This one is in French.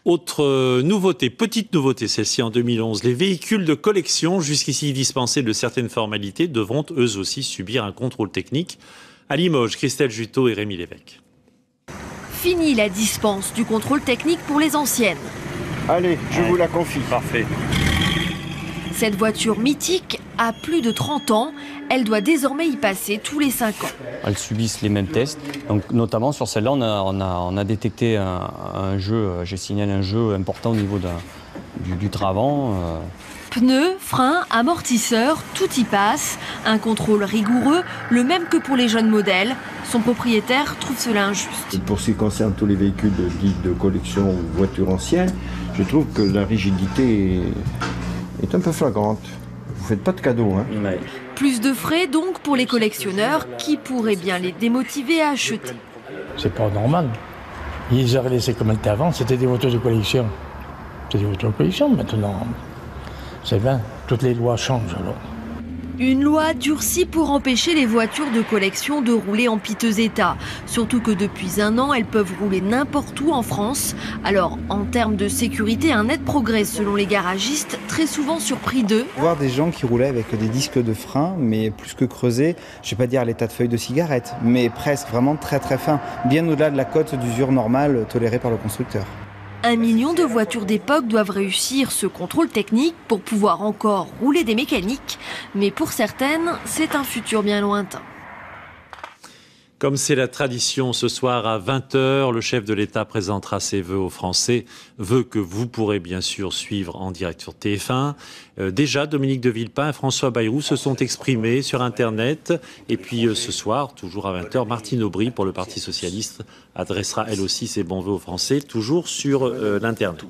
Autre nouveauté, petite nouveauté, celle-ci en 2011, les véhicules de collection, jusqu'ici dispensés de certaines formalités, devront eux aussi subir un contrôle technique. À Limoges, Christelle Juteau et Rémi Lévesque. Fini la dispense du contrôle technique pour les anciennes. Allez, je vous la confie. Parfait. Cette voiture mythique a plus de 30 ans. Elle doit désormais y passer tous les 5 ans. Elles subissent les mêmes tests. Donc, notamment sur celle-là, on a détecté un jeu, j'ai signalé un jeu important au niveau du train-avant. Pneus, freins, amortisseurs, tout y passe. Un contrôle rigoureux, le même que pour les jeunes modèles. Son propriétaire trouve cela injuste. Pour ce qui concerne tous les véhicules dits de collection ou voitures anciennes, je trouve que la rigidité est un peu flagrante. Vous faites pas de cadeaux, hein. Ouais. Plus de frais donc pour les collectionneurs qui pourraient bien les démotiver à acheter. C'est pas normal. Ils auraient laissé comme c'était avant, c'était des voitures de collection. C'est des voitures de collection maintenant. C'est bien, toutes les lois changent alors. Une loi durcie pour empêcher les voitures de collection de rouler en piteux état. Surtout que depuis 1 an, elles peuvent rouler n'importe où en France. Alors, en termes de sécurité, un net progrès selon les garagistes, très souvent surpris d'eux. Voir des gens qui roulaient avec des disques de frein, mais plus que creusés, je ne vais pas dire l'état de feuille de cigarette, mais presque, vraiment très très fin, bien au-delà de la cote d'usure normale tolérée par le constructeur. 1 million de voitures d'époque doivent réussir ce contrôle technique pour pouvoir encore rouler des mécaniques. Mais pour certaines, c'est un futur bien lointain. Comme c'est la tradition, ce soir à 20h, le chef de l'État présentera ses vœux aux Français. Vœux que vous pourrez bien sûr suivre en direct sur TF1. Déjà, Dominique de Villepin et François Bayrou se sont exprimés sur Internet. Et puis ce soir, toujours à 20h, Martine Aubry pour le Parti Socialiste adressera elle aussi ses bons vœux aux Français, toujours sur l'Internet.